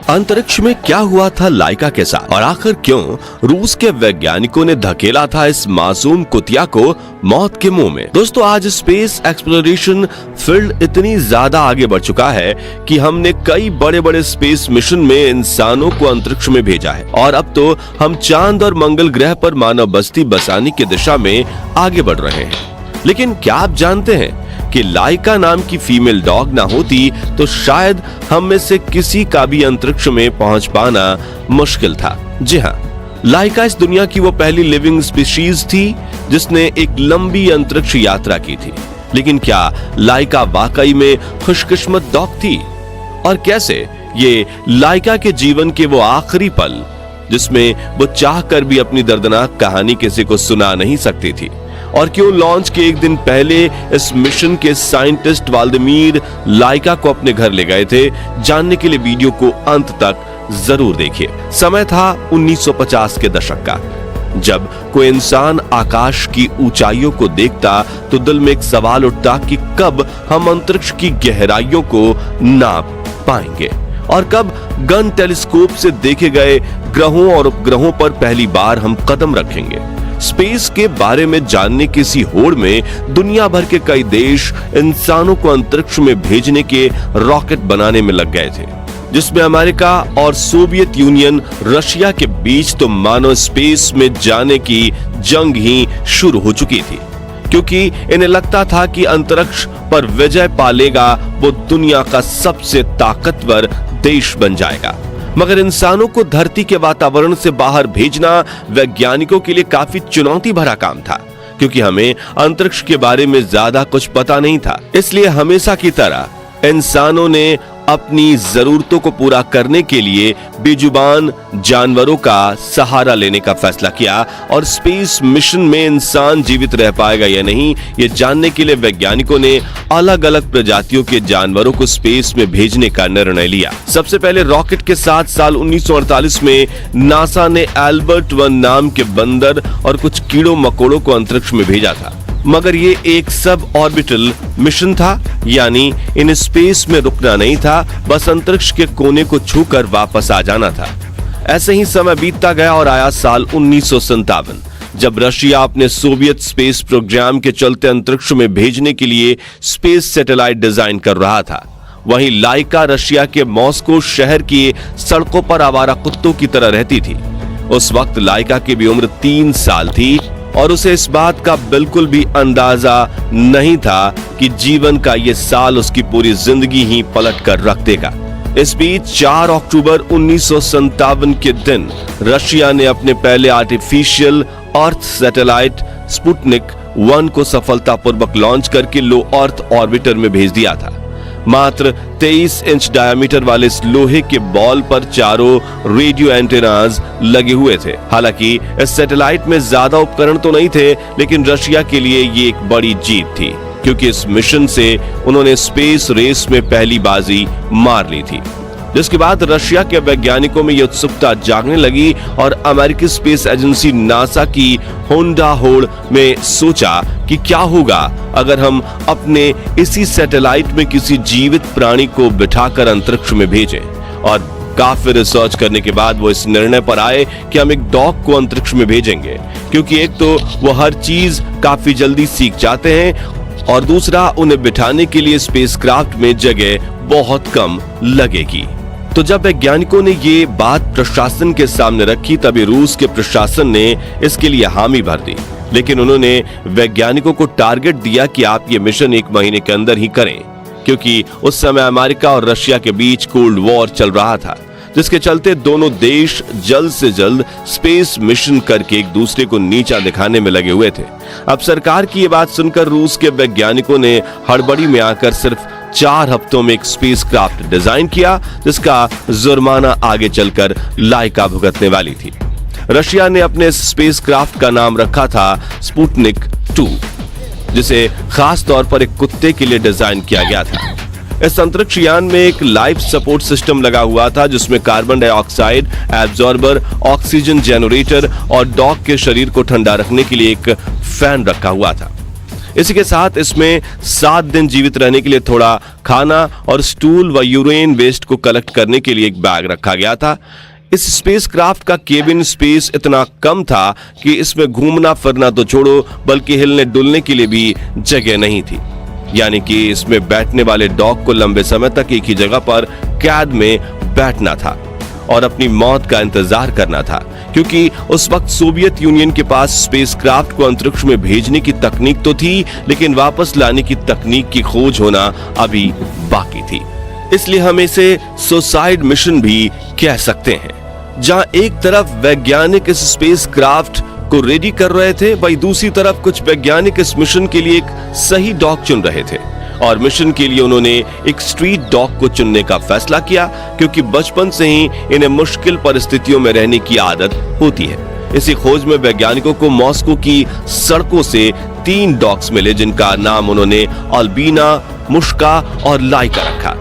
अंतरिक्ष में क्या हुआ था लाइका के साथ और आखिर क्यों रूस के वैज्ञानिकों ने धकेला था इस मासूम कुतिया को मौत के मुंह में। दोस्तों, आज स्पेस एक्सप्लोरेशन फील्ड इतनी ज्यादा आगे बढ़ चुका है कि हमने कई बड़े बड़े स्पेस मिशन में इंसानों को अंतरिक्ष में भेजा है और अब तो हम चांद और मंगल ग्रह पर मानव बस्ती बसाने की दिशा में आगे बढ़ रहे हैं। लेकिन क्या आप जानते हैं कि लाइका नाम की फीमेल डॉग ना होती तो शायद हम में से किसी का भी अंतरिक्ष में पहुंच पाना मुश्किल था। जी हाँ, लाइका इस दुनिया की वो पहली लिविंग स्पीशीज थी जिसने एक लंबी अंतरिक्ष यात्रा की थी। लेकिन क्या लाइका वाकई में खुशकिस्मत डॉग थी? और कैसे ये लाइका के जीवन के वो आखिरी पल जिसमें वो चाहकर भी अपनी दर्दनाक कहानी किसी को सुना नहीं सकती थी, और क्यों लॉन्च के एक दिन पहले इस मिशन के साइंटिस्ट व्लादिमीर लाइका को अपने घर ले गए थे, जानने के लिए वीडियो को अंत तक जरूर देखिए। समय था 1950 के दशक का। जब कोई इंसान आकाश की ऊंचाइयों को देखता तो दिल में एक सवाल उठता कि कब हम अंतरिक्ष की गहराइयों को नाप पाएंगे और कब गन टेलीस्कोप से देखे गए ग्रहों और उपग्रहों पर पहली बार हम कदम रखेंगे। स्पेस के बारे में जानने की इसी होड़ में दुनिया भर के कई देश इंसानों को अंतरिक्ष में भेजने के रॉकेट बनाने में लग गए थे, जिसमें अमेरिका और सोवियत यूनियन रशिया के बीच तो मानो स्पेस में जाने की जंग ही शुरू हो चुकी थी, क्योंकि इन्हें लगता था कि अंतरिक्ष पर विजय पालेगा वो दुनिया का सबसे ताकतवर देश बन जाएगा। मगर इंसानों को धरती के वातावरण से बाहर भेजना वैज्ञानिकों के लिए काफी चुनौती भरा काम था, क्योंकि हमें अंतरिक्ष के बारे में ज्यादा कुछ पता नहीं था। इसलिए हमेशा की तरह इंसानों ने अपनी जरूरतों को पूरा करने के लिए बेजुबान जानवरों का सहारा लेने का फैसला किया और स्पेस मिशन में इंसान जीवित रह पाएगा या नहीं, ये जानने के लिए वैज्ञानिकों ने अलग अलग प्रजातियों के जानवरों को स्पेस में भेजने का निर्णय लिया। सबसे पहले रॉकेट के साथ साल 1948 में नासा ने एल्बर्ट 1 नाम के बंदर और कुछ कीड़ों मकोड़ों को अंतरिक्ष में भेजा था, मगर ये एक सब ऑर्बिटल मिशन था, यानी इन स्पेस में रुकना नहीं था, बस अंतरिक्ष के कोने को छूकर वापस आ जाना था। ऐसे ही समय बीतता गया और आया साल 1957, जब रशिया अपने सोवियत स्पेस प्रोग्राम के चलते अंतरिक्ष में भेजने के लिए स्पेस सैटेलाइट डिजाइन कर रहा था। वहीं लाइका रशिया के मॉस्को शहर की सड़कों पर आवारा कुत्तों की तरह रहती थी। उस वक्त लाइका की भी उम्र 3 साल थी और उसे इस बात का बिल्कुल भी अंदाजा नहीं था कि जीवन का ये साल उसकी पूरी जिंदगी ही पलट कर रख देगा। इस बीच 4 अक्टूबर 1957 के दिन रशिया ने अपने पहले आर्टिफिशियल अर्थ सैटेलाइट स्पुतनिक 1 को सफलतापूर्वक लॉन्च करके लो अर्थ ऑर्बिटर में भेज दिया था। मात्र 23 इंच डायमीटर वाले इस लोहे के बॉल पर चारों रेडियो एंटेनाज लगे हुए थे। हालांकि इस सैटेलाइट में ज्यादा उपकरण तो नहीं थे, लेकिन रशिया के लिए ये एक बड़ी जीत थी, क्योंकि इस मिशन से उन्होंने स्पेस रेस में पहली बाजी मार ली थी। जिसके बाद रशिया के वैज्ञानिकों में यह उत्सुकता जागने लगी और अमेरिकी स्पेस एजेंसी नासा की होंडा होड़ में सोचा कि क्या होगा अगर हम अपने इसी सैटेलाइट में किसी जीवित प्राणी को बिठाकर अंतरिक्ष में भेजें। और काफी रिसर्च करने के बाद वो इस निर्णय पर आए कि हम एक डॉग को अंतरिक्ष में भेजेंगे, क्योंकि एक तो वो हर चीज काफी जल्दी सीख जाते हैं और दूसरा उन्हें बिठाने के लिए स्पेसक्राफ्ट में जगह बहुत कम लगेगी। तो जब वैज्ञानिकों ने ये बात प्रशासन के सामने रखी, तभी रूस के प्रशासन ने इसके लिए हामी भर दी। लेकिन उन्होंने वैज्ञानिकों को टारगेट दिया कि आप ये मिशन 1 महीने के अंदर ही करें, क्योंकि उस समय अमेरिका और रशिया के बीच कोल्ड वॉर चल रहा था, जिसके चलते दोनों देश जल्द से जल्द स्पेस मिशन करके एक दूसरे को नीचा दिखाने में लगे हुए थे। अब सरकार की ये बात सुनकर रूस के वैज्ञानिकों ने हड़बड़ी में आकर सिर्फ 4 हफ्तों में एक स्पेसक्राफ्ट डिजाइन किया, जिसका जुर्माना आगे चलकर लाइका भुगतने वाली थी। रशिया ने अपने स्पेसक्राफ्ट का नाम रखा था स्पुतनिक 2, जिसे खास तौर पर एक कुत्ते के लिए डिजाइन किया गया था। इस अंतरिक्ष यान में एक लाइफ सपोर्ट सिस्टम लगा हुआ था, जिसमें carbon dioxide absorber, oxygen generator और डॉग के शरीर को ठंडा रखने के लिए एक फैन रखा हुआ था। इसी के साथ इसमें 7 दिन जीवित रहने के लिए थोड़ा खाना और स्टूल व यूरेन वेस्ट को कलेक्ट करने के लिए एक बैग रखा गया था। इस स्पेसक्राफ्ट का केबिन स्पेस इतना कम था कि इसमें घूमना फिरना तो छोड़ो बल्कि हिलने डुलने के लिए भी जगह नहीं थी। यानी कि इसमें बैठने वाले डॉग को लंबे समय तक एक ही जगह पर कैद में बैठना था और अपनी मौत का इंतजार करना था, क्योंकि उस वक्त सोवियत यूनियन के पास स्पेसक्राफ्ट को अंतरिक्ष में भेजने की तकनीक तो थी, लेकिन वापस लाने की तकनीक की खोज होना अभी बाकी थी। इसलिए हम इसे सुसाइड मिशन भी कह सकते हैं। जहां एक तरफ वैज्ञानिक इस स्पेसक्राफ्ट को रेडी कर रहे थे, वहीं दूसरी तरफ कुछ वैज्ञानिक इस मिशन के लिए एक सही डॉग चुन रहे थे और मिशन के लिए उन्होंने एक स्ट्रीट डॉग को चुनने का फैसला किया, क्योंकि बचपन से ही इन्हें मुश्किल परिस्थितियों में रहने की आदत होती है। इसी खोज में वैज्ञानिकों को मॉस्को की सड़कों से 3 डॉग्स मिले, जिनका नाम उन्होंने अल्बीना, मुश्का और लाइका रखा।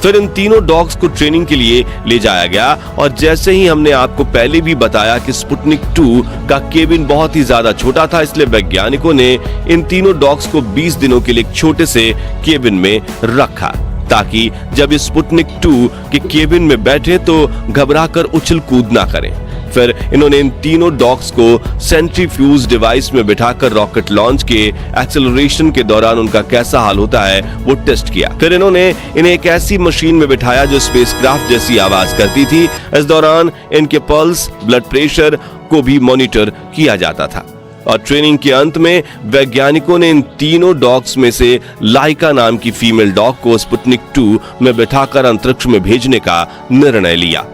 फिर इन तीनों डॉग्स को ट्रेनिंग के लिए ले जाया गया और जैसे ही हमने आपको पहले भी बताया कि स्पुतनिक 2 का केबिन बहुत ही ज्यादा छोटा था, इसलिए वैज्ञानिकों ने इन तीनों डॉग्स को 20 दिनों के लिए एक छोटे से केबिन में रखा, ताकि जब इस स्पुतनिक 2 के केबिन में बैठे तो घबराकर उछल कूद ना करें। फिर इन्होंने इन तीनों डॉग्स को सेंट्रीफ्यूज डिवाइस में बिठाकर रॉकेट लॉन्च के एक्सेलरेशन के दौरान उनका कैसा हाल होता है वो टेस्ट किया। फिर इन्होंने इन्हें एक ऐसी मशीन में बिठाया जो स्पेसक्राफ्ट जैसी आवाज करती थी। इस दौरान इनके पल्स, ब्लड प्रेशर को भी मॉनिटर किया जाता था और ट्रेनिंग के अंत में वैज्ञानिकों ने इन तीनों डॉग्स में से लाइका नाम की फीमेल डॉग को स्पुतनिक 2 में बिठाकर अंतरिक्ष में भेजने का निर्णय लिया।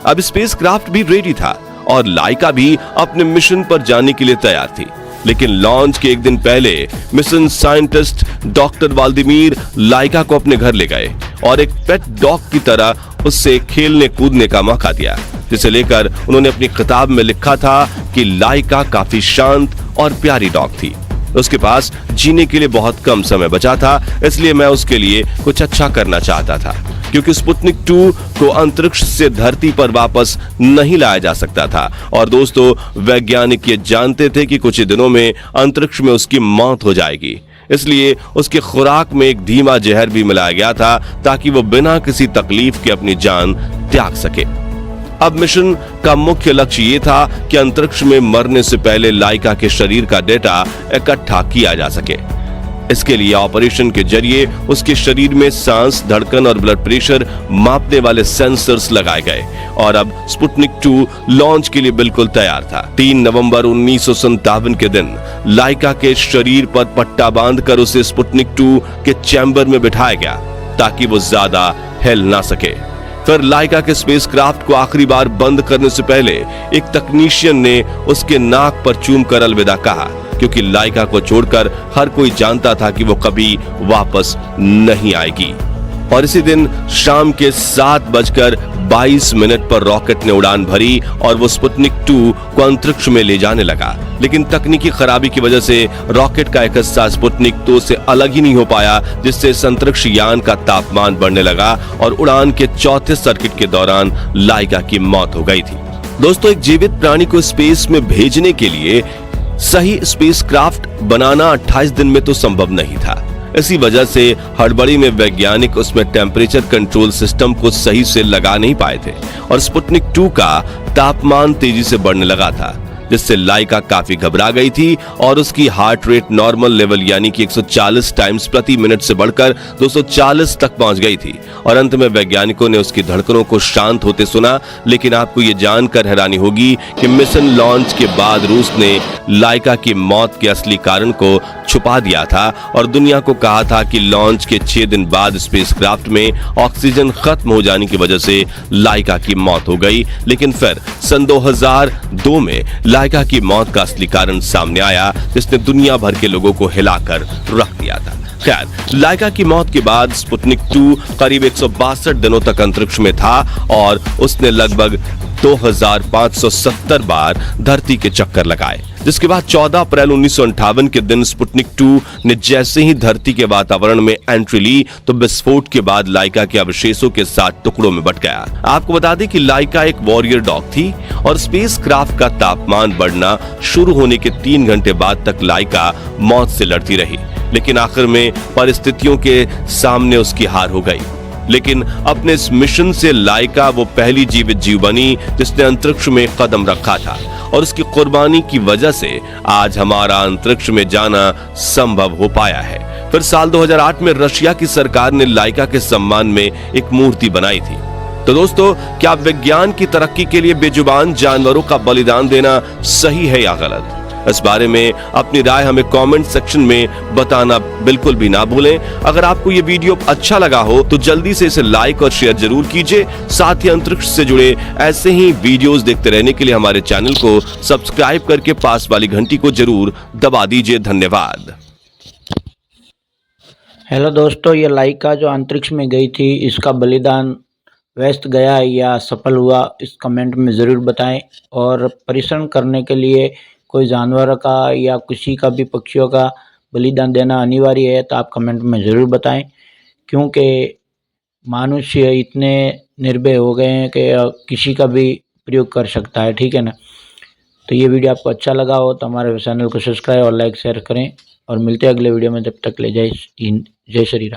अब स्पेसक्राफ्ट भी रेडी था और लाइका भी अपने मिशन पर जाने के लिए तैयार थी, लेकिन लॉन्च के एक दिन पहले मिशन साइंटिस्ट डॉक्टर व्लादिमीर लाइका को अपने घर ले गए और एक पेट डॉग की तरह उससे खेलने कूदने का मौका दिया, जिसे लेकर उन्होंने अपनी किताब में लिखा था कि लाइका काफी शांत और प्यारी डॉग थी। उसके पास जीने के लिए बहुत कम समय बचा था, इसलिए मैं उसके लिए कुछ अच्छा करना चाहता था, क्योंकि स्पुतनिक 2 को अंतरिक्ष से धरती पर वापस नहीं लाया जा सकता था और दोस्तों वैज्ञानिक ये जानते थे कि कुछ ही दिनों में अंतरिक्ष में उसकी मौत हो जाएगी। इसलिए उसके खुराक में एक धीमा जहर भी मिलाया गया था, ताकि वो बिना किसी तकलीफ के अपनी जान त्याग सके। अब मिशन का मुख्य लक्ष्य ये था कि अंतरिक्ष में मरने से पहले लाइका के शरीर का डेटा इकट्ठा किया जा सके। इसके लिए ऑपरेशन के जरिए उसके शरीर में सांस, धड़कन और ब्लड प्रेशर मापने वाले सेंसर्स लगाए गए और अब स्पुतनिक 2 लॉन्च के लिए बिल्कुल तैयार था। 3 नवंबर 1957 के दिन लाइका के शरीर पर पट्टा बांधकर उसे स्पुतनिक 2 के चैम्बर में बिठाया गया, ताकि वो ज्यादा हिल ना सके। फिर लाइका के स्पेसक्राफ्ट को आखिरी बार बंद करने से पहले एक तकनीशियन ने उसके नाक पर चूमकर अलविदा कहा, क्योंकि लाइका को छोड़कर हर कोई जानता था कि वो कभी वापस नहीं आएगी। और इसी दिन शाम के 7:22 पर रॉकेट ने उड़ान भरी और वो स्पुतनिक 2 को अंतरिक्ष में ले जाने लगा, लेकिन तकनीकी खराबी की वजह से रॉकेट का एक हिस्सा स्पुतनिक 2 से अलग ही नहीं हो पाया, जिससे इस अंतरिक्ष यान का तापमान बढ़ने लगा और उड़ान के चौथे सर्किट के दौरान लाइका की मौत हो गई थी। दोस्तों, एक जीवित प्राणी को स्पेस में भेजने के लिए सही स्पेसक्राफ्ट बनाना 28 दिन में तो संभव नहीं था। इसी वजह से हड़बड़ी में वैज्ञानिक उसमें टेम्परेचर कंट्रोल सिस्टम को सही से लगा नहीं पाए थे और स्पुतनिक 2 का तापमान तेजी से बढ़ने लगा था, जिससे लाइका काफी घबरा गई थी और उसकी हार्ट रेट नॉर्मल लेवल यानी कि 140 टाइम्स प्रति मिनट से बढ़कर 240 तक पहुंच गई थी और अंत में वैज्ञानिकों ने उसकी धड़कनों को शांत होते सुना। लेकिन आपको ये जानकर हैरानी होगी कि मिशन लॉन्च के बाद रूस ने लाइका की मौत के असली कारण को छुपा दिया था और दुनिया को कहा था कि लॉन्च के 6 दिन बाद स्पेसक्राफ्ट में ऑक्सीजन खत्म हो जाने की वजह से लाइका की मौत हो गई। लेकिन फिर सन 2002 में लाइका की मौत का असली कारण सामने आया, जिसने दुनिया भर के लोगों को हिलाकर रख दिया था। खैर, लाइका की मौत के बाद स्पुतनिक 2 करीब 162 दिनों तक अंतरिक्ष में था और उसने लगभग 2570 बार धरती के चक्कर लगाए, जिसके बाद 14 अप्रैल 1958 के दिन स्पुतनिक 2 ने जैसे ही धरती के वातावरण में एंट्री ली तो विस्फोट के बाद लाइका के अवशेषों के साथ टुकड़ों में बट गया। आपको बता दें कि लाइका एक वॉरियर डॉग थी और स्पेसक्राफ्ट का तापमान बढ़ना शुरू होने के 3 घंटे बाद तक लाइका मौत से लड़ती रही, लेकिन आखिर में परिस्थितियों के सामने उसकी हार हो गई। लेकिन अपने इस मिशन से लाइका वो पहली जीवित जीव बनी जिसने अंतरिक्ष में कदम रखा था और उसकी कुर्बानी की वजह से आज हमारा अंतरिक्ष में जाना संभव हो पाया है। फिर साल 2008 में रशिया की सरकार ने लाइका के सम्मान में एक मूर्ति बनाई थी। तो दोस्तों, क्या विज्ञान की तरक्की के लिए बेजुबान जानवरों का बलिदान देना सही है या गलत? इस बारे में अपनी राय हमें कमेंट सेक्शन में बताना बिल्कुल भी ना भूलें। अगर आपको ये वीडियो अच्छा लगा हो तो जल्दी से इसे लाइक और शेयर जरूर कीजिए। साथ ही अंतरिक्ष से जुड़े ऐसे ही वीडियोस देखते रहने के लिए हमारे चैनल को सब्सक्राइब करके पास वाली घंटी को जरूर दबा दीजिए। धन्यवाद। हेलो दोस्तों, ये लाइका जो अंतरिक्ष में गई थी, इसका बलिदान व्यस्त गया या सफल हुआ, इस कमेंट में ज़रूर बताएं। और परिश्रम करने के लिए कोई जानवर का या किसी का भी पक्षियों का बलिदान देना अनिवार्य है तो आप कमेंट में ज़रूर बताएं, क्योंकि मनुष्य इतने निर्भय हो गए हैं कि किसी का भी प्रयोग कर सकता है। ठीक है ना? तो ये वीडियो आपको अच्छा लगा हो तो हमारे चैनल को सब्सक्राइब और लाइक शेयर करें और मिलते हैं अगले वीडियो में। जब तक ले जय श्री राम।